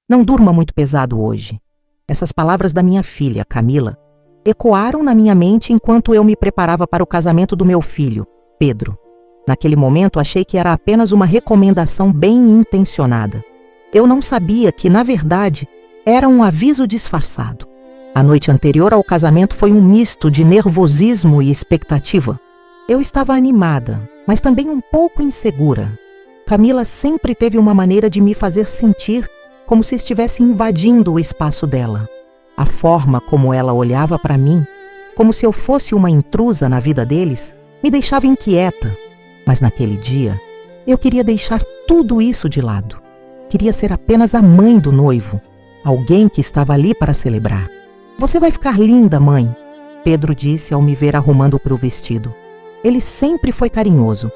Não durma muito pesado hoje. Essas palavras da minha filha, Camila, ecoaram na minha mente enquanto eu me preparava para o casamento do meu filho, Pedro. Naquele momento, achei que era apenas uma recomendação bem intencionada. Eu não sabia que, na verdade, era um aviso disfarçado. A noite anterior ao casamento foi um misto de nervosismo e expectativa. Eu estava animada, mas também um pouco insegura. Camila sempre teve uma maneira de me fazer sentir como se estivesse invadindo o espaço dela. A forma como ela olhava para mim, como se eu fosse uma intrusa na vida deles, me deixava inquieta. Mas naquele dia, eu queria deixar tudo isso de lado. Queria ser apenas a mãe do noivo, alguém que estava ali para celebrar. "Você vai ficar linda, mãe", Pedro disse ao me ver arrumando para o vestido. Ele sempre foi carinhoso,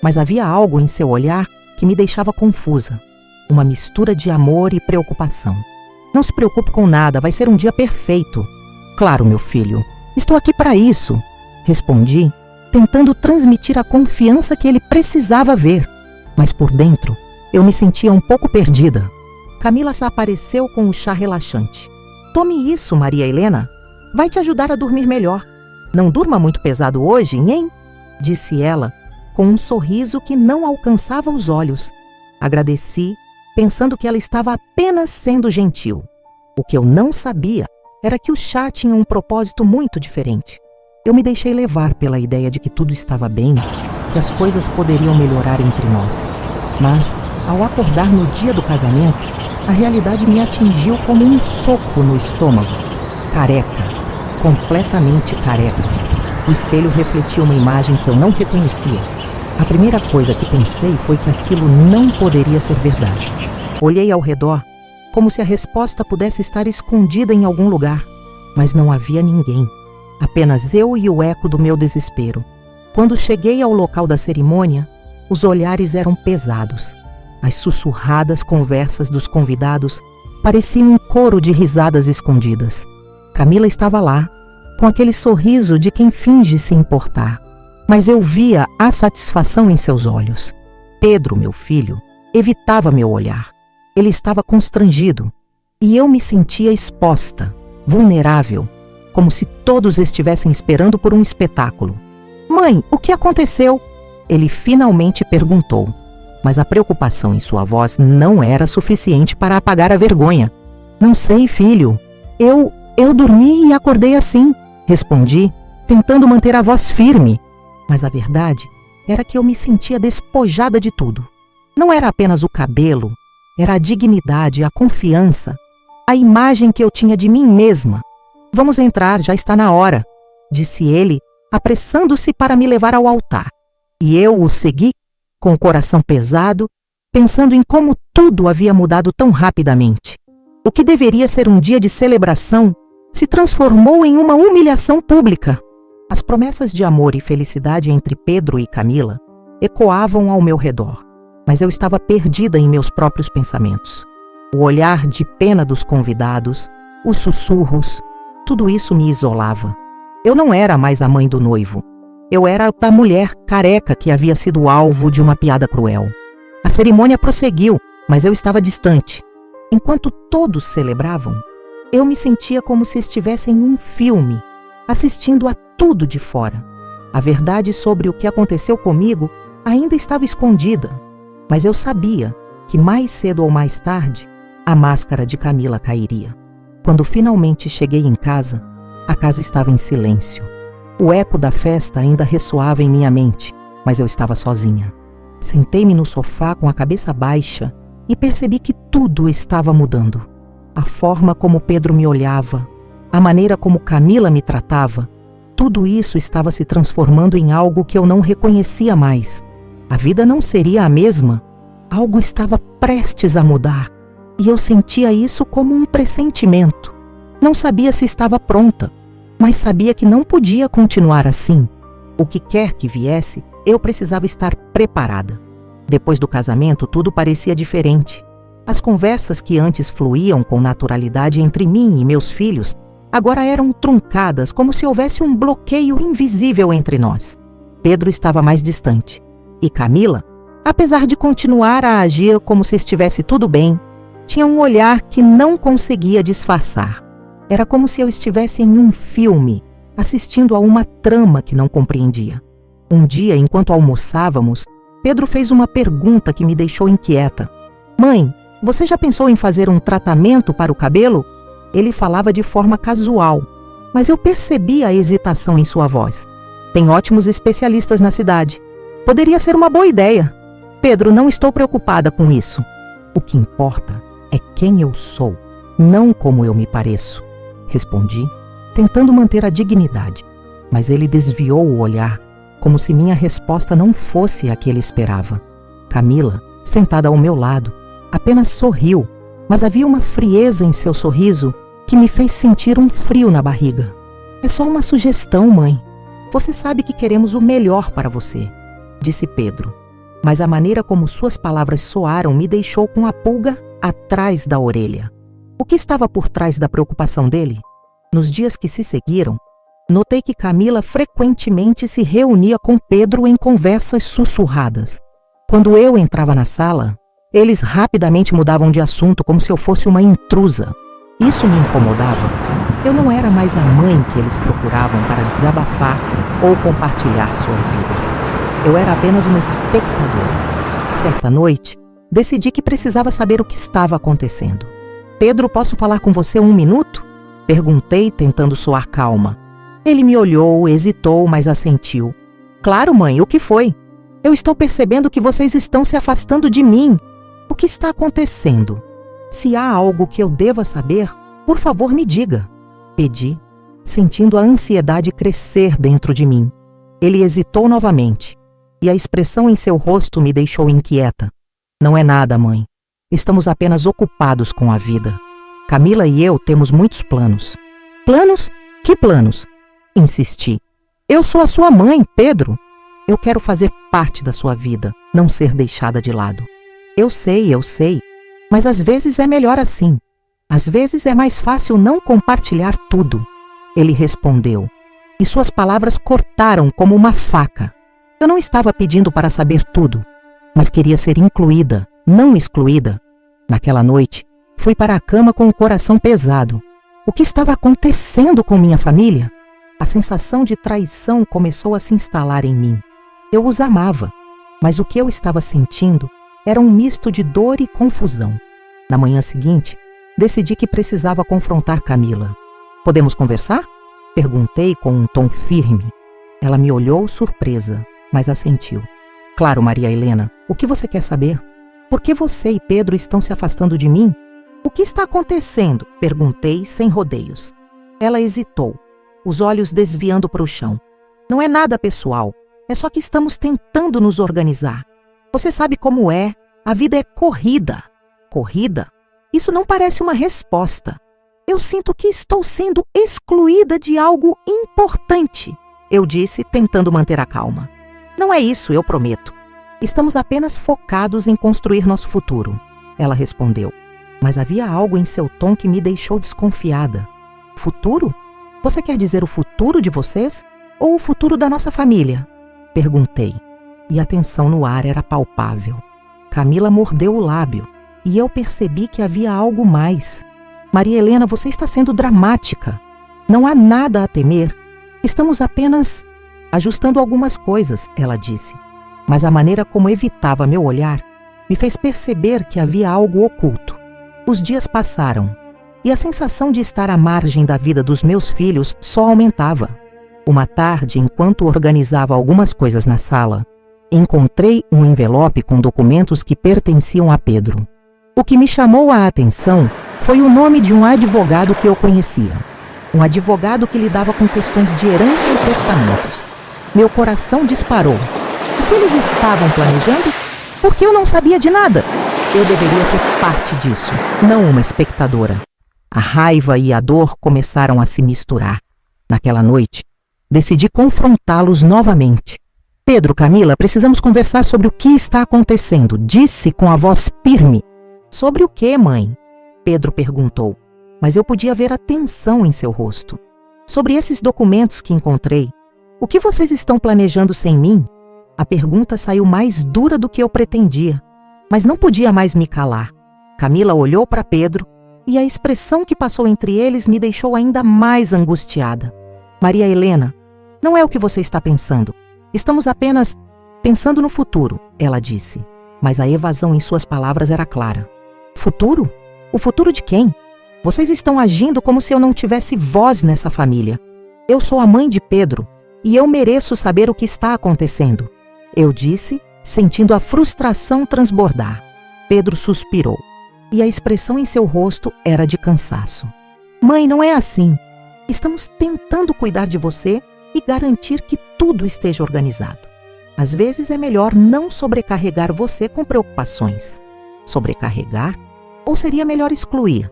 mas havia algo em seu olhar que me deixava confusa. Uma mistura de amor e preocupação. "Não se preocupe com nada, vai ser um dia perfeito." "Claro, meu filho, estou aqui para isso", respondi, tentando transmitir a confiança que ele precisava ver. Mas por dentro, eu me sentia um pouco perdida. Camila se apareceu com o chá relaxante. "Tome isso, Maria Helena. Vai te ajudar a dormir melhor. Não durma muito pesado hoje, hein?" disse ela, com um sorriso que não alcançava os olhos. Agradeci, pensando que ela estava apenas sendo gentil. O que eu não sabia era que o chá tinha um propósito muito diferente. Eu me deixei levar pela ideia de que tudo estava bem, que as coisas poderiam melhorar entre nós. Mas, ao acordar no dia do casamento, a realidade me atingiu como um soco no estômago. Careca, completamente careca. O espelho refletia uma imagem que eu não reconhecia. A primeira coisa que pensei foi que aquilo não poderia ser verdade. Olhei ao redor, como se a resposta pudesse estar escondida em algum lugar, mas não havia ninguém. Apenas eu e o eco do meu desespero. Quando cheguei ao local da cerimônia, os olhares eram pesados. As sussurradas conversas dos convidados pareciam um coro de risadas escondidas. Camila estava lá, com aquele sorriso de quem finge se importar. Mas eu via a satisfação em seus olhos. Pedro, meu filho, evitava meu olhar. Ele estava constrangido e eu me sentia exposta, vulnerável, como se todos estivessem esperando por um espetáculo. "Mãe, o que aconteceu?" ele finalmente perguntou, mas a preocupação em sua voz não era suficiente para apagar a vergonha. "Não sei, filho. Eu dormi e acordei assim", respondi, tentando manter a voz firme. Mas a verdade era que eu me sentia despojada de tudo. Não era apenas o cabelo, era a dignidade, a confiança, a imagem que eu tinha de mim mesma. "Vamos entrar, já está na hora", disse ele, apressando-se para me levar ao altar. E eu o segui, com o coração pesado, pensando em como tudo havia mudado tão rapidamente. O que deveria ser um dia de celebração se transformou em uma humilhação pública. As promessas de amor e felicidade entre Pedro e Camila ecoavam ao meu redor, mas eu estava perdida em meus próprios pensamentos. O olhar de pena dos convidados, os sussurros, tudo isso me isolava. Eu não era mais a mãe do noivo. Eu era a mulher careca que havia sido alvo de uma piada cruel. A cerimônia prosseguiu, mas eu estava distante. Enquanto todos celebravam, eu me sentia como se estivesse em um filme, assistindo a tudo de fora. A verdade sobre o que aconteceu comigo ainda estava escondida, mas eu sabia que mais cedo ou mais tarde a máscara de Camila cairia. Quando finalmente cheguei em casa, a casa estava em silêncio. O eco da festa ainda ressoava em minha mente, mas eu estava sozinha. Sentei-me no sofá com a cabeça baixa e percebi que tudo estava mudando. A forma como Pedro me olhava, a maneira como Camila me tratava, tudo isso estava se transformando em algo que eu não reconhecia mais. A vida não seria a mesma. Algo estava prestes a mudar, e eu sentia isso como um pressentimento. Não sabia se estava pronta, mas sabia que não podia continuar assim. O que quer que viesse, eu precisava estar preparada. Depois do casamento, tudo parecia diferente. As conversas que antes fluíam com naturalidade entre mim e meus filhos, agora eram truncadas como se houvesse um bloqueio invisível entre nós. Pedro estava mais distante. E Camila, apesar de continuar a agir como se estivesse tudo bem, Tinha um olhar que não conseguia disfarçar. Era como se eu estivesse em um filme, assistindo a uma trama que não compreendia. Um dia, enquanto almoçávamos, Pedro fez uma pergunta que me deixou inquieta. Mãe, você já pensou em fazer um tratamento para o cabelo? Ele falava de forma casual, mas eu percebi a hesitação em sua voz. Tem ótimos especialistas na cidade. Poderia ser uma boa ideia. Pedro, não estou preocupada com isso. O que importa é quem eu sou, não como eu me pareço. Respondi, tentando manter a dignidade. Mas ele desviou o olhar, como se minha resposta não fosse a que ele esperava. Camila, sentada ao meu lado, apenas sorriu, mas havia uma frieza em seu sorriso que me fez sentir um frio na barriga. É só uma sugestão, mãe. Você sabe que queremos o melhor para você, disse Pedro. Mas a maneira como suas palavras soaram me deixou com a pulga atrás da orelha. O que estava por trás da preocupação dele? Nos dias que se seguiram, notei que Camila frequentemente se reunia com Pedro em conversas sussurradas. Quando eu entrava na sala, eles rapidamente mudavam de assunto como se eu fosse uma intrusa. Isso me incomodava. Eu não era mais a mãe que eles procuravam para desabafar ou compartilhar suas vidas. Eu era apenas uma espectadora. Certa noite, decidi que precisava saber o que estava acontecendo. Pedro, posso falar com você 1 minuto? Perguntei, tentando soar calma. Ele me olhou, hesitou, mas assentiu. Claro, mãe, o que foi? Eu estou percebendo que vocês estão se afastando de mim. O que está acontecendo? Se há algo que eu deva saber, por favor, me diga. Pedi, sentindo a ansiedade crescer dentro de mim. Ele hesitou novamente, e a expressão em seu rosto me deixou inquieta. Não é nada, mãe. Estamos apenas ocupados com a vida. Camila e eu temos muitos planos. Planos? Que planos? Insisti. Eu sou a sua mãe, Pedro. Eu quero fazer parte da sua vida, não ser deixada de lado. Eu sei, mas às vezes é melhor assim. Às vezes é mais fácil não compartilhar tudo. Ele respondeu, e suas palavras cortaram como uma faca. Eu não estava pedindo para saber tudo, mas queria ser incluída, não excluída. Naquela noite, fui para a cama com o coração pesado. O que estava acontecendo com minha família? A sensação de traição começou a se instalar em mim. Eu os amava, mas o que eu estava sentindo era um misto de dor e confusão. Na manhã seguinte, decidi que precisava confrontar Camila. Podemos conversar? Perguntei com um tom firme. Ela me olhou surpresa, mas assentiu. Claro, Maria Helena, o que você quer saber? Por que você e Pedro estão se afastando de mim? O que está acontecendo? Perguntei sem rodeios. Ela hesitou, os olhos desviando para o chão. Não é nada pessoal, é só que estamos tentando nos organizar. Você sabe como é, a vida é corrida. Corrida? Isso não parece uma resposta. Eu sinto que estou sendo excluída de algo importante, eu disse, tentando manter a calma. Não é isso, eu prometo. Estamos apenas focados em construir nosso futuro, ela respondeu. Mas havia algo em seu tom que me deixou desconfiada. Futuro? Você quer dizer o futuro de vocês? Ou o futuro da nossa família? Perguntei, e a tensão no ar era palpável. Camila mordeu o lábio, e eu percebi que havia algo mais. Maria Helena, você está sendo dramática. Não há nada a temer. Estamos apenas ajustando algumas coisas, ela disse. Mas a maneira como evitava meu olhar me fez perceber que havia algo oculto. Os dias passaram, e a sensação de estar à margem da vida dos meus filhos só aumentava. Uma tarde, enquanto organizava algumas coisas na sala, encontrei um envelope com documentos que pertenciam a Pedro. O que me chamou a atenção foi o nome de um advogado que eu conhecia. Um advogado que lidava com questões de herança e testamentos. Meu coração disparou. O que eles estavam planejando? Porque eu não sabia de nada. Eu deveria ser parte disso, não uma espectadora. A raiva e a dor começaram a se misturar. Naquela noite, decidi confrontá-los novamente. Pedro, Camila, precisamos conversar sobre o que está acontecendo, disse com a voz firme. Sobre o que, mãe? Pedro perguntou, mas eu podia ver a tensão em seu rosto. Sobre esses documentos que encontrei. O que vocês estão planejando sem mim? A pergunta saiu mais dura do que eu pretendia, mas não podia mais me calar. Camila olhou para Pedro e a expressão que passou entre eles me deixou ainda mais angustiada. Maria Helena, não é o que você está pensando. Estamos apenas pensando no futuro, ela disse. Mas a evasão em suas palavras era clara. Futuro? O futuro de quem? Vocês estão agindo como se eu não tivesse voz nessa família. Eu sou a mãe de Pedro e eu mereço saber o que está acontecendo. Eu disse, sentindo a frustração transbordar. Pedro suspirou e a expressão em seu rosto era de cansaço. Mãe, não é assim. Estamos tentando cuidar de você e garantir que tudo esteja organizado. Às vezes é melhor não sobrecarregar você com preocupações. Sobrecarregar? Ou seria melhor excluir?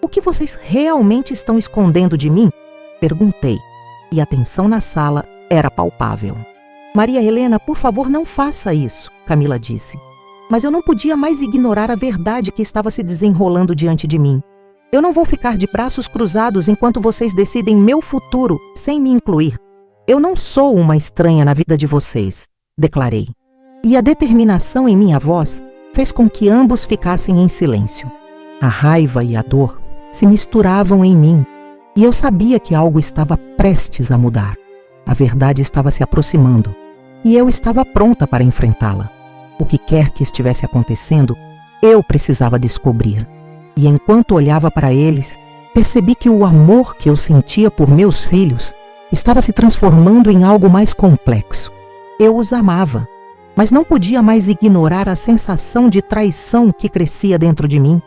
O que vocês realmente estão escondendo de mim? Perguntei, e a tensão na sala era palpável. Maria Helena, por favor, não faça isso, Camila disse. Mas eu não podia mais ignorar a verdade que estava se desenrolando diante de mim. Eu não vou ficar de braços cruzados enquanto vocês decidem meu futuro sem me incluir. Eu não sou uma estranha na vida de vocês, declarei. E a determinação em minha voz fez com que ambos ficassem em silêncio. A raiva e a dor se misturavam em mim e eu sabia que algo estava prestes a mudar. A verdade estava se aproximando e eu estava pronta para enfrentá-la. O que quer que estivesse acontecendo, eu precisava descobrir. E enquanto olhava para eles, percebi que o amor que eu sentia por meus filhos estava se transformando em algo mais complexo. Eu os amava, mas não podia mais ignorar a sensação de traição que crescia dentro de mim.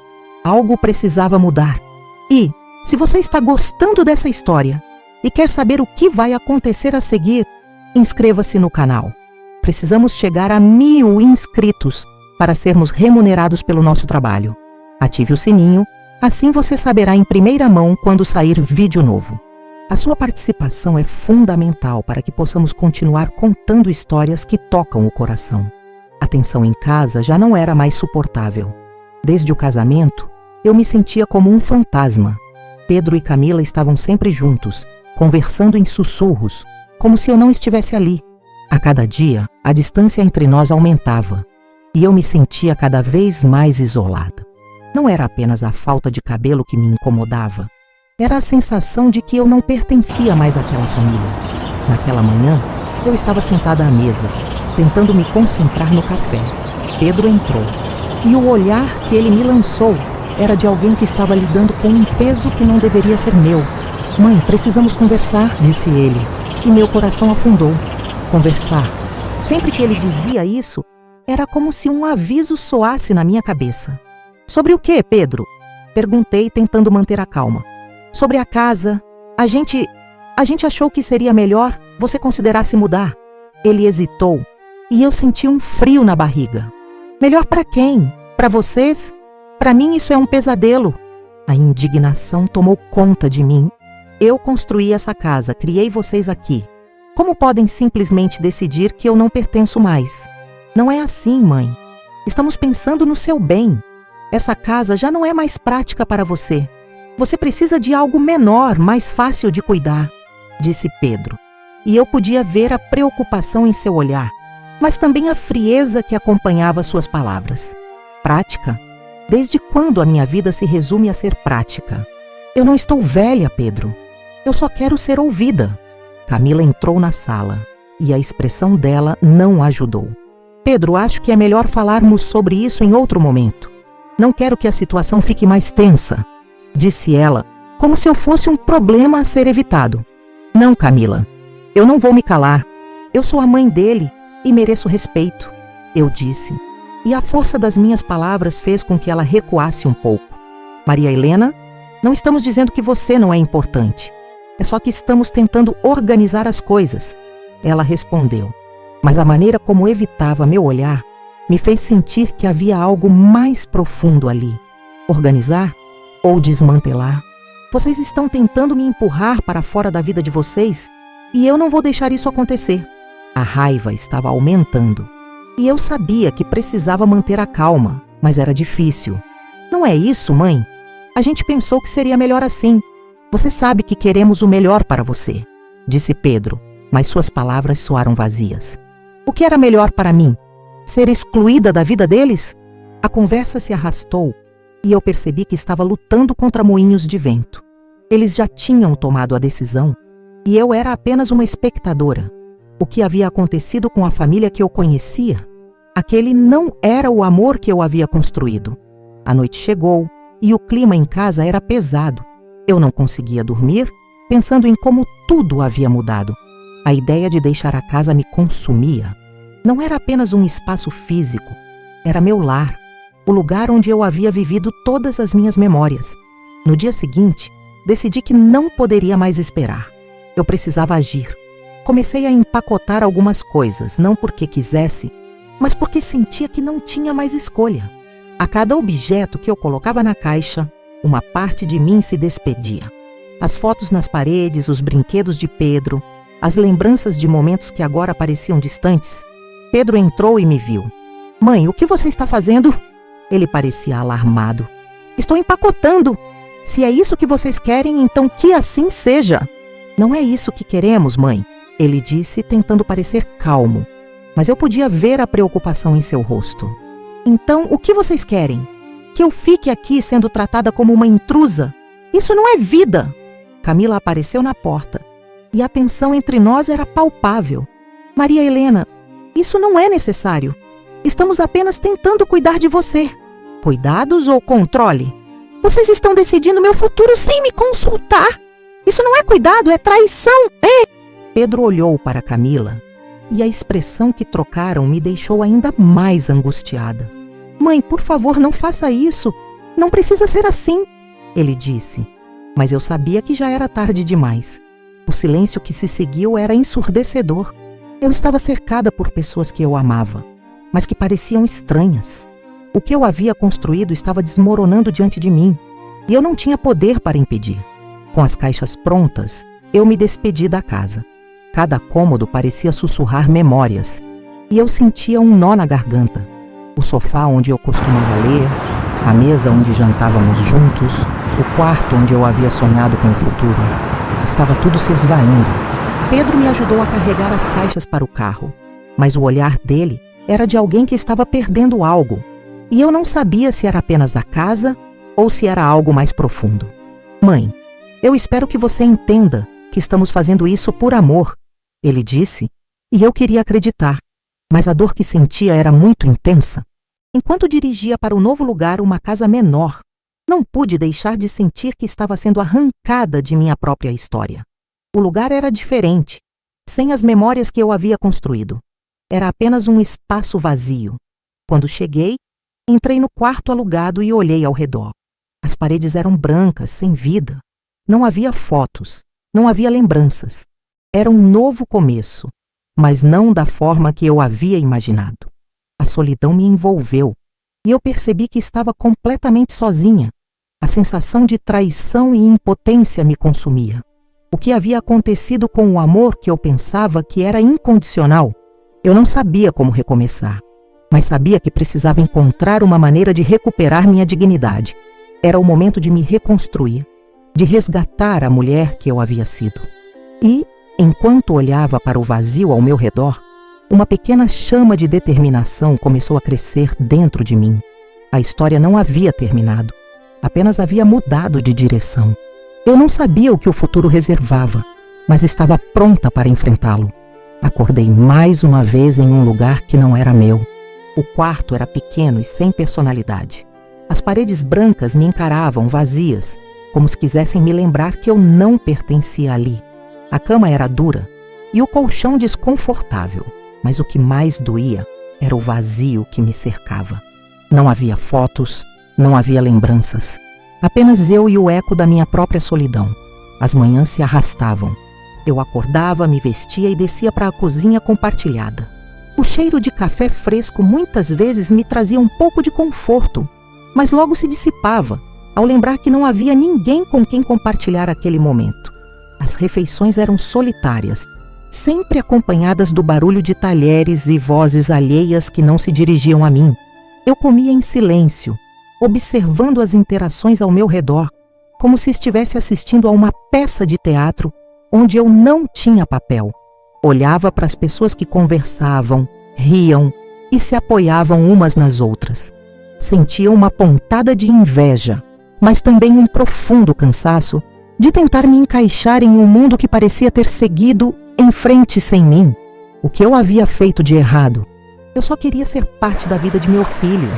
Algo precisava mudar. E, se você está gostando dessa história e quer saber o que vai acontecer a seguir, inscreva-se no canal. Precisamos chegar a 1000 inscritos para sermos remunerados pelo nosso trabalho. Ative o sininho, assim você saberá em primeira mão quando sair vídeo novo. A sua participação é fundamental para que possamos continuar contando histórias que tocam o coração. A tensão em casa já não era mais suportável. Desde o casamento, eu me sentia como um fantasma. Pedro e Camila estavam sempre juntos, conversando em sussurros, como se eu não estivesse ali. A cada dia, a distância entre nós aumentava, e eu me sentia cada vez mais isolada. Não era apenas a falta de cabelo que me incomodava, era a sensação de que eu não pertencia mais àquela família. Naquela manhã, eu estava sentada à mesa, tentando me concentrar no café. Pedro entrou, e o olhar que ele me lançou era de alguém que estava lidando com um peso que não deveria ser meu. Mãe, precisamos conversar, disse ele, e meu coração afundou. Conversar. Sempre que ele dizia isso, era como se um aviso soasse na minha cabeça. Sobre o quê, Pedro? Perguntei, tentando manter a calma. Sobre a casa. A gente achou que seria melhor você considerasse mudar. Ele hesitou e eu senti um frio na barriga. Melhor para quem? Para vocês? Para mim isso é um pesadelo. A indignação tomou conta de mim. Eu construí essa casa, criei vocês aqui. Como podem simplesmente decidir que eu não pertenço mais? Não é assim, mãe. Estamos pensando no seu bem. Essa casa já não é mais prática para você. Você precisa de algo menor, mais fácil de cuidar, disse Pedro. E eu podia ver a preocupação em seu olhar, mas também a frieza que acompanhava suas palavras. Prática? Desde quando a minha vida se resume a ser prática? Eu não estou velha, Pedro. Eu só quero ser ouvida. Camila entrou na sala e a expressão dela não ajudou. Pedro, acho que é melhor falarmos sobre isso em outro momento. Não quero que a situação fique mais tensa, disse ela, como se eu fosse um problema a ser evitado. Não, Camila, eu não vou me calar. Eu sou a mãe dele e mereço respeito, eu disse, e a força das minhas palavras fez com que ela recuasse um pouco. Maria Helena, não estamos dizendo que você não é importante. É só que estamos tentando organizar as coisas. Ela respondeu, mas a maneira como evitava meu olhar me fez sentir que havia algo mais profundo ali. Organizar ou desmantelar? Vocês estão tentando me empurrar para fora da vida de vocês e eu não vou deixar isso acontecer. A raiva estava aumentando e eu sabia que precisava manter a calma, mas era difícil. Não é isso, mãe? A gente pensou que seria melhor assim. Você sabe que queremos o melhor para você, disse Pedro, mas suas palavras soaram vazias. O que era melhor para mim? Ser excluída da vida deles? A conversa se arrastou e eu percebi que estava lutando contra moinhos de vento. Eles já tinham tomado a decisão e eu era apenas uma espectadora. O que havia acontecido com a família que eu conhecia? Aquele não era o amor que eu havia construído. A noite chegou e o clima em casa era pesado. Eu não conseguia dormir, pensando em como tudo havia mudado. A ideia de deixar a casa me consumia. Não era apenas um espaço físico, era meu lar, o lugar onde eu havia vivido todas as minhas memórias. No dia seguinte, decidi que não poderia mais esperar. Eu precisava agir. Comecei a empacotar algumas coisas, não porque quisesse, mas porque sentia que não tinha mais escolha. A cada objeto que eu colocava na caixa, uma parte de mim se despedia. As fotos nas paredes, os brinquedos de Pedro, as lembranças de momentos que agora pareciam distantes. Pedro entrou e me viu. "Mãe, o que você está fazendo?" Ele parecia alarmado. "Estou empacotando. Se é isso que vocês querem, então que assim seja." "Não é isso que queremos, mãe," ele disse, tentando parecer calmo. Mas eu podia ver a preocupação em seu rosto. "Então, o que vocês querem? Que eu fique aqui sendo tratada como uma intrusa? Isso não é vida!" Camila apareceu na porta e a tensão entre nós era palpável. "Maria Helena, isso não é necessário. Estamos apenas tentando cuidar de você." "Cuidados ou controle?" "Vocês estão decidindo meu futuro sem me consultar. Isso não é cuidado, é traição. Pedro olhou para Camila e a expressão que trocaram me deixou ainda mais angustiada. "Mãe, por favor, não faça isso. Não precisa ser assim," ele disse. Mas eu sabia que já era tarde demais. O silêncio que se seguiu era ensurdecedor. Eu estava cercada por pessoas que eu amava, mas que pareciam estranhas. O que eu havia construído estava desmoronando diante de mim, e eu não tinha poder para impedir. Com as caixas prontas, eu me despedi da casa. Cada cômodo parecia sussurrar memórias, e eu sentia um nó na garganta. O sofá onde eu costumava ler, a mesa onde jantávamos juntos, o quarto onde eu havia sonhado com o futuro. Estava tudo se esvaindo. Pedro me ajudou a carregar as caixas para o carro, mas o olhar dele era de alguém que estava perdendo algo, e eu não sabia se era apenas a casa ou se era algo mais profundo. "Mãe, eu espero que você entenda que estamos fazendo isso por amor," ele disse, e eu queria acreditar, mas a dor que sentia era muito intensa. Enquanto dirigia para o novo lugar, uma casa menor, não pude deixar de sentir que estava sendo arrancada de minha própria história. O lugar era diferente, sem as memórias que eu havia construído. Era apenas um espaço vazio. Quando cheguei, entrei no quarto alugado e olhei ao redor. As paredes eram brancas, sem vida. Não havia fotos, não havia lembranças. Era um novo começo, mas não da forma que eu havia imaginado. A solidão me envolveu e eu percebi que estava completamente sozinha. A sensação de traição e impotência me consumia. O que havia acontecido com o amor que eu pensava que era incondicional? Eu não sabia como recomeçar, mas sabia que precisava encontrar uma maneira de recuperar minha dignidade. Era o momento de me reconstruir, de resgatar a mulher que eu havia sido. E, enquanto olhava para o vazio ao meu redor, uma pequena chama de determinação começou a crescer dentro de mim. A história não havia terminado, apenas havia mudado de direção. Eu não sabia o que o futuro reservava, mas estava pronta para enfrentá-lo. Acordei mais uma vez em um lugar que não era meu. O quarto era pequeno e sem personalidade. As paredes brancas me encaravam vazias, como se quisessem me lembrar que eu não pertencia ali. A cama era dura e o colchão desconfortável, mas o que mais doía era o vazio que me cercava. Não havia fotos, não havia lembranças. Apenas eu e o eco da minha própria solidão. As manhãs se arrastavam. Eu acordava, me vestia e descia para a cozinha compartilhada. O cheiro de café fresco muitas vezes me trazia um pouco de conforto, mas logo se dissipava, ao lembrar que não havia ninguém com quem compartilhar aquele momento. As refeições eram solitárias, sempre acompanhadas do barulho de talheres e vozes alheias que não se dirigiam a mim. Eu comia em silêncio, observando as interações ao meu redor, como se estivesse assistindo a uma peça de teatro onde eu não tinha papel. Olhava para as pessoas que conversavam, riam e se apoiavam umas nas outras. Sentia uma pontada de inveja, mas também um profundo cansaço de tentar me encaixar em um mundo que parecia ter seguido em frente sem mim. O que eu havia feito de errado? Eu só queria ser parte da vida de meu filho,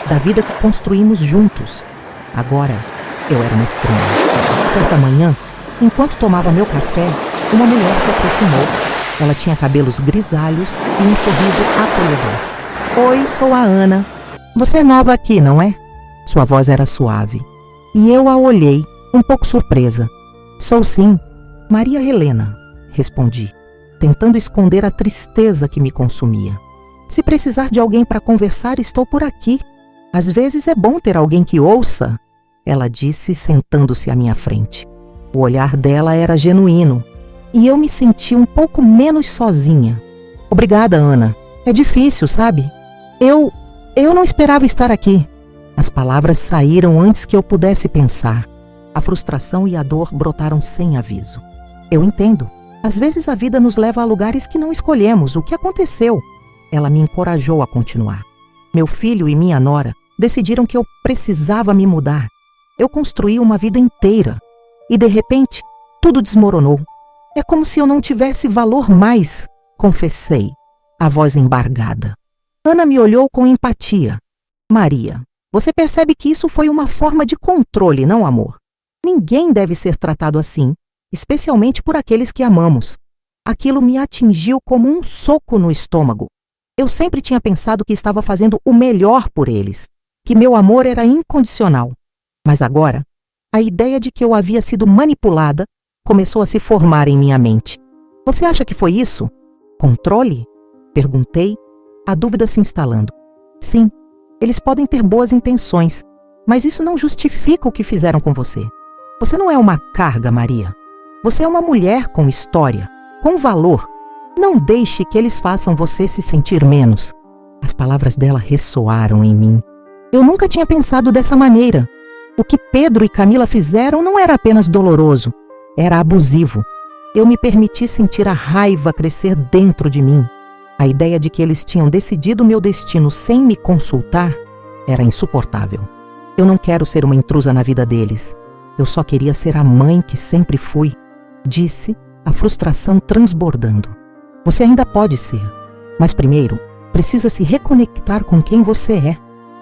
da vida que construímos juntos. Agora, eu era uma estranha. Certa manhã, enquanto tomava meu café, uma mulher se aproximou. Ela tinha cabelos grisalhos e um sorriso acolhedor. Oi, sou a Ana. Você é nova aqui, não é? Sua voz era suave. E eu a olhei, um pouco surpresa. Sou sim, Maria Helena, respondi, tentando esconder a tristeza que me consumia. Se precisar de alguém para conversar, estou por aqui. Às vezes é bom ter alguém que ouça, ela disse, sentando-se à minha frente. O olhar dela era genuíno, e eu me senti um pouco menos sozinha. Obrigada, Ana. É difícil, sabe? Eu não esperava estar aqui. As palavras saíram antes que eu pudesse pensar. A frustração e a dor brotaram sem aviso. Eu entendo. Às vezes a vida nos leva a lugares que não escolhemos. O que aconteceu? Ela me encorajou a continuar. Meu filho e minha nora decidiram que eu precisava me mudar. Eu construí uma vida inteira. E de repente, tudo desmoronou. É como se eu não tivesse valor mais, confessei, a voz embargada. Ana me olhou com empatia. Maria, você percebe que isso foi uma forma de controle, não amor? Ninguém deve ser tratado assim, especialmente por aqueles que amamos. Aquilo me atingiu como um soco no estômago. Eu sempre tinha pensado que estava fazendo o melhor por eles, que meu amor era incondicional. Mas agora, a ideia de que eu havia sido manipulada começou a se formar em minha mente. Você acha que foi isso? Controle? Perguntei, a dúvida se instalando. Sim, eles podem ter boas intenções, mas isso não justifica o que fizeram com você. Você não é uma carga, Maria. Você é uma mulher com história, com valor. Não deixe que eles façam você se sentir menos. As palavras dela ressoaram em mim. Eu nunca tinha pensado dessa maneira. O que Pedro e Camila fizeram não era apenas doloroso, era abusivo. Eu me permiti sentir a raiva crescer dentro de mim. A ideia de que eles tinham decidido meu destino sem me consultar era insuportável. Eu não quero ser uma intrusa na vida deles. Eu só queria ser a mãe que sempre fui, disse, a frustração transbordando. Você ainda pode ser, mas primeiro precisa se reconectar com quem você é.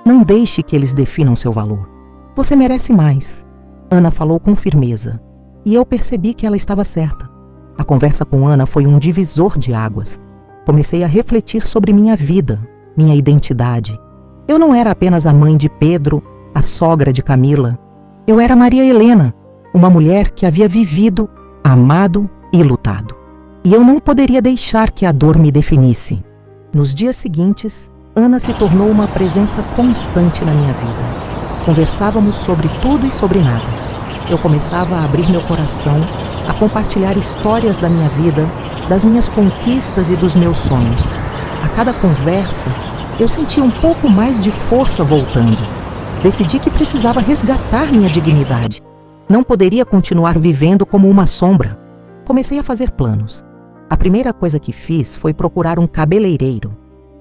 Não deixe que eles definam seu valor. Você merece mais. Ana falou com firmeza, e eu percebi que ela estava certa. A conversa com Ana foi um divisor de águas. Comecei a refletir sobre minha vida, minha identidade. Eu não era apenas a mãe de Pedro, a sogra de Camila. Eu era Maria Helena, uma mulher que havia vivido, amado e lutado. E eu não poderia deixar que a dor me definisse. Nos dias seguintes, Ana se tornou uma presença constante na minha vida. Conversávamos sobre tudo e sobre nada. Eu começava a abrir meu coração, a compartilhar histórias da minha vida, das minhas conquistas e dos meus sonhos. A cada conversa, eu sentia um pouco mais de força voltando. Decidi que precisava resgatar minha dignidade. Não poderia continuar vivendo como uma sombra. Comecei a fazer planos. A primeira coisa que fiz foi procurar um cabeleireiro.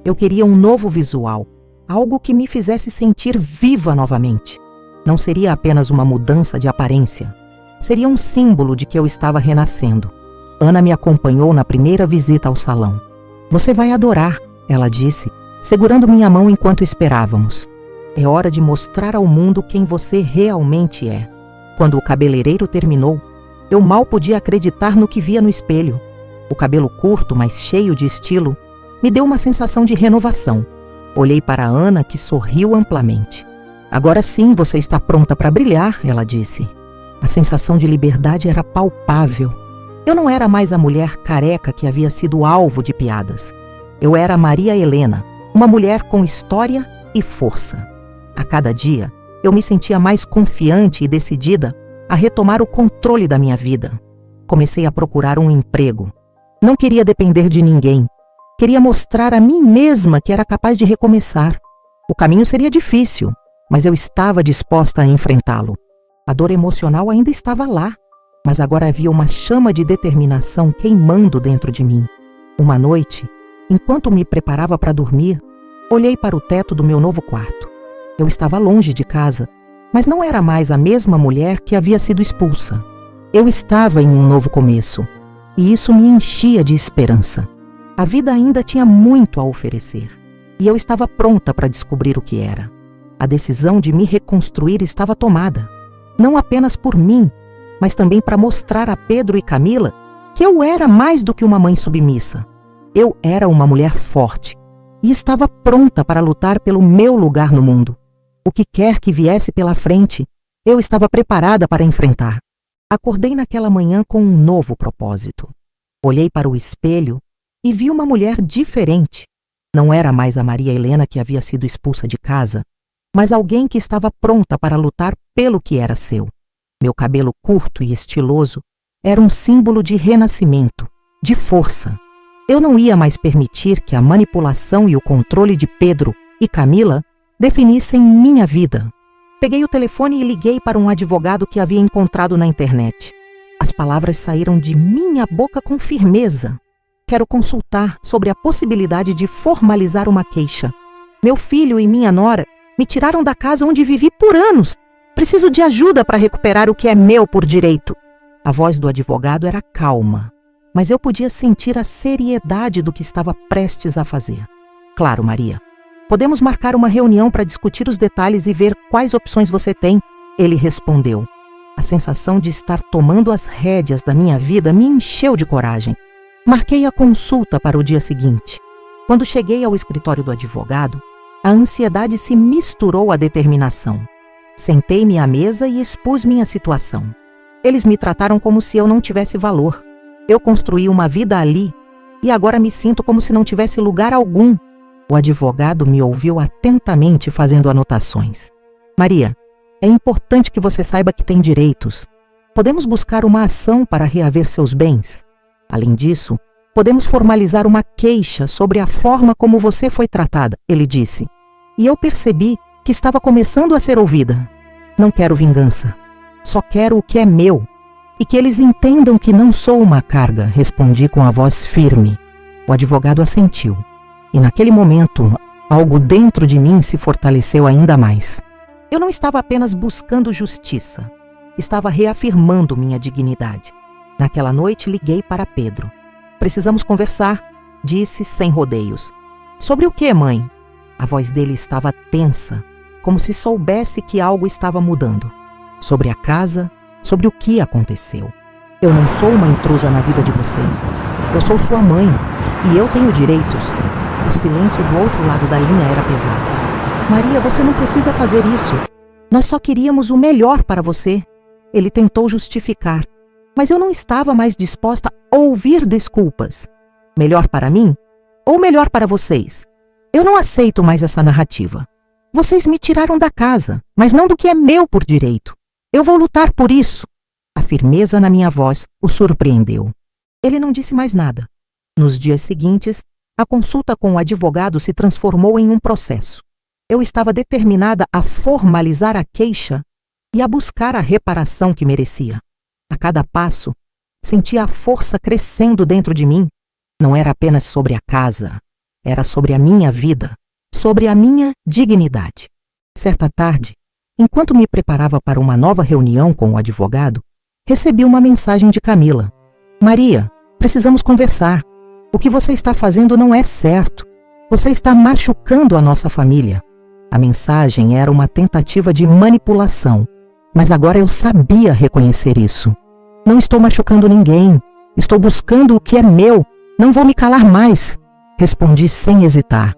Eu queria um novo visual, algo que me fizesse sentir viva novamente. Não seria apenas uma mudança de aparência. Seria um símbolo de que eu estava renascendo. Ana me acompanhou na primeira visita ao salão. Você vai adorar, ela disse, segurando minha mão enquanto esperávamos. É hora de mostrar ao mundo quem você realmente é. Quando o cabeleireiro terminou, eu mal podia acreditar no que via no espelho. O cabelo curto, mas cheio de estilo, me deu uma sensação de renovação. Olhei para a Ana, que sorriu amplamente. Agora sim você está pronta para brilhar, ela disse. A sensação de liberdade era palpável. Eu não era mais a mulher careca que havia sido alvo de piadas. Eu era Maria Helena, uma mulher com história e força. A cada dia, eu me sentia mais confiante e decidida a retomar o controle da minha vida. Comecei a procurar um emprego. Não queria depender de ninguém. Queria mostrar a mim mesma que era capaz de recomeçar. O caminho seria difícil, mas eu estava disposta a enfrentá-lo. A dor emocional ainda estava lá, mas agora havia uma chama de determinação queimando dentro de mim. Uma noite, enquanto me preparava para dormir, olhei para o teto do meu novo quarto. Eu estava longe de casa, mas não era mais a mesma mulher que havia sido expulsa. Eu estava em um novo começo, e isso me enchia de esperança. A vida ainda tinha muito a oferecer, e eu estava pronta para descobrir o que era. A decisão de me reconstruir estava tomada, não apenas por mim, mas também para mostrar a Pedro e Camila que eu era mais do que uma mãe submissa. Eu era uma mulher forte e estava pronta para lutar pelo meu lugar no mundo. O que quer que viesse pela frente, eu estava preparada para enfrentar. Acordei naquela manhã com um novo propósito. Olhei para o espelho e vi uma mulher diferente. Não era mais a Maria Helena que havia sido expulsa de casa, mas alguém que estava pronta para lutar pelo que era seu. Meu cabelo curto e estiloso era um símbolo de renascimento, de força. Eu não ia mais permitir que a manipulação e o controle de Pedro e Camila definissem minha vida. Peguei o telefone e liguei para um advogado que havia encontrado na internet. As palavras saíram de minha boca com firmeza. Quero consultar sobre a possibilidade de formalizar uma queixa. Meu filho e minha nora me tiraram da casa onde vivi por anos. Preciso de ajuda para recuperar o que é meu por direito. A voz do advogado era calma, mas eu podia sentir a seriedade do que estava prestes a fazer. Claro, Maria. Podemos marcar uma reunião para discutir os detalhes e ver quais opções você tem, ele respondeu. A sensação de estar tomando as rédeas da minha vida me encheu de coragem. Marquei a consulta para o dia seguinte. Quando cheguei ao escritório do advogado, a ansiedade se misturou à determinação. Sentei-me à mesa e expus minha situação. Eles me trataram como se eu não tivesse valor. Eu construí uma vida ali e agora me sinto como se não tivesse lugar algum. O advogado me ouviu atentamente fazendo anotações. Maria, é importante que você saiba que tem direitos. Podemos buscar uma ação para reaver seus bens. Além disso, podemos formalizar uma queixa sobre a forma como você foi tratada, ele disse. E eu percebi que estava começando a ser ouvida. Não quero vingança. Só quero o que é meu. E que eles entendam que não sou uma carga, respondi com a voz firme. O advogado assentiu. E naquele momento, algo dentro de mim se fortaleceu ainda mais. Eu não estava apenas buscando justiça. Estava reafirmando minha dignidade. Naquela noite, liguei para Pedro. Precisamos conversar, disse sem rodeios. Sobre o quê, mãe? A voz dele estava tensa, como se soubesse que algo estava mudando. Sobre a casa, sobre o que aconteceu. Eu não sou uma intrusa na vida de vocês. Eu sou sua mãe e eu tenho direitos. O silêncio do outro lado da linha era pesado. Maria, você não precisa fazer isso. Nós só queríamos o melhor para você. Ele tentou justificar, mas eu não estava mais disposta a ouvir desculpas. Melhor para mim ou melhor para vocês? Eu não aceito mais essa narrativa. Vocês me tiraram da casa, mas não do que é meu por direito. Eu vou lutar por isso. A firmeza na minha voz o surpreendeu. Ele não disse mais nada. Nos dias seguintes, a consulta com o advogado se transformou em um processo. Eu estava determinada a formalizar a queixa e a buscar a reparação que merecia. A cada passo, sentia a força crescendo dentro de mim. Não era apenas sobre a casa, era sobre a minha vida, sobre a minha dignidade. Certa tarde, enquanto me preparava para uma nova reunião com o advogado, recebi uma mensagem de Camila. Maria, precisamos conversar. O que você está fazendo não é certo. Você está machucando a nossa família. A mensagem era uma tentativa de manipulação, mas agora eu sabia reconhecer isso. Não estou machucando ninguém. Estou buscando o que é meu. Não vou me calar mais. Respondi sem hesitar.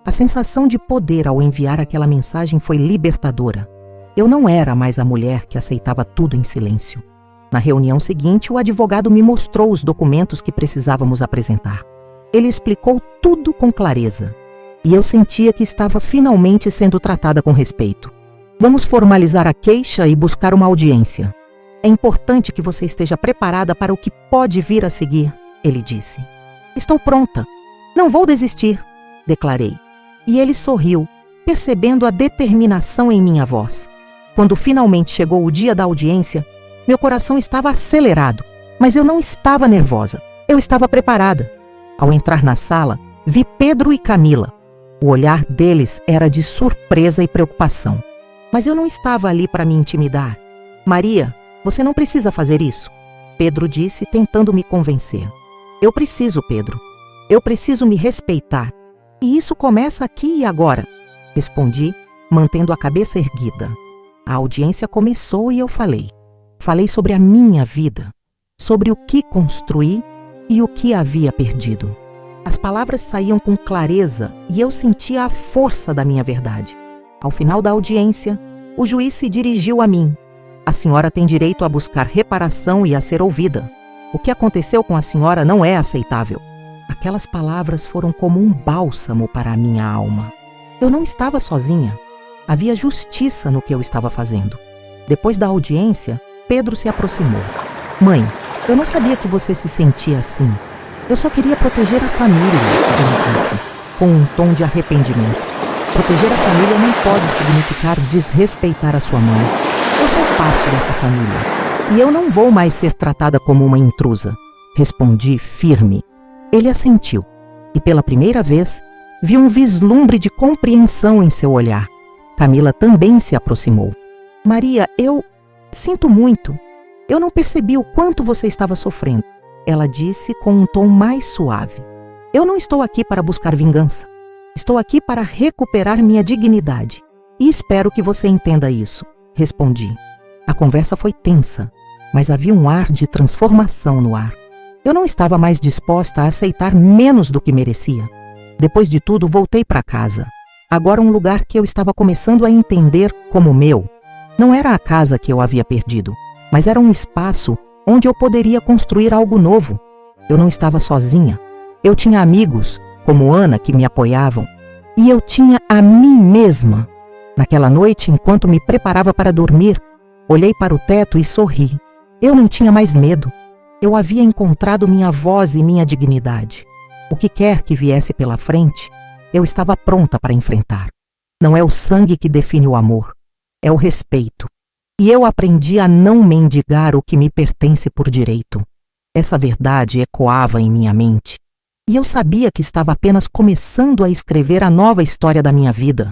A sensação de poder ao enviar aquela mensagem foi libertadora. Eu não era mais a mulher que aceitava tudo em silêncio. Na reunião seguinte, o advogado me mostrou os documentos que precisávamos apresentar. Ele explicou tudo com clareza. E eu sentia que estava finalmente sendo tratada com respeito. Vamos formalizar a queixa e buscar uma audiência. É importante que você esteja preparada para o que pode vir a seguir, ele disse. Estou pronta. Não vou desistir, declarei. E ele sorriu, percebendo a determinação em minha voz. Quando finalmente chegou o dia da audiência, meu coração estava acelerado, mas eu não estava nervosa. Eu estava preparada. Ao entrar na sala, vi Pedro e Camila. O olhar deles era de surpresa e preocupação. Mas eu não estava ali para me intimidar. Maria, você não precisa fazer isso, Pedro disse, tentando me convencer. Eu preciso, Pedro. Eu preciso me respeitar. E isso começa aqui e agora, respondi, mantendo a cabeça erguida. A audiência começou e eu falei. Falei sobre a minha vida, sobre o que construí e o que havia perdido. As palavras saíam com clareza e eu sentia a força da minha verdade. Ao final da audiência, o juiz se dirigiu a mim. A senhora tem direito a buscar reparação e a ser ouvida. O que aconteceu com a senhora não é aceitável. Aquelas palavras foram como um bálsamo para a minha alma. Eu não estava sozinha. Havia justiça no que eu estava fazendo. Depois da audiência, Pedro se aproximou. Mãe, eu não sabia que você se sentia assim. Eu só queria proteger a família, ele disse, com um tom de arrependimento. Proteger a família não pode significar desrespeitar a sua mãe. Eu sou parte dessa família e eu não vou mais ser tratada como uma intrusa. Respondi firme. Ele assentiu e pela primeira vez vi um vislumbre de compreensão em seu olhar. Camila também se aproximou. Maria, eu sinto muito. Eu não percebi o quanto você estava sofrendo. Ela disse com um tom mais suave. Eu não estou aqui para buscar vingança. Estou aqui para recuperar minha dignidade. E espero que você entenda isso, respondi. A conversa foi tensa, mas havia um ar de transformação no ar. Eu não estava mais disposta a aceitar menos do que merecia. Depois de tudo, voltei para casa. Agora um lugar que eu estava começando a entender como meu. Não era a casa que eu havia perdido, mas era um espaço onde eu poderia construir algo novo. Eu não estava sozinha. Eu tinha amigos, como Ana, que me apoiavam. E eu tinha a mim mesma. Naquela noite, enquanto me preparava para dormir, olhei para o teto e sorri. Eu não tinha mais medo. Eu havia encontrado minha voz e minha dignidade. O que quer que viesse pela frente, eu estava pronta para enfrentar. Não é o sangue que define o amor, é o respeito. E eu aprendi a não mendigar o que me pertence por direito. Essa verdade ecoava em minha mente. E eu sabia que estava apenas começando a escrever a nova história da minha vida.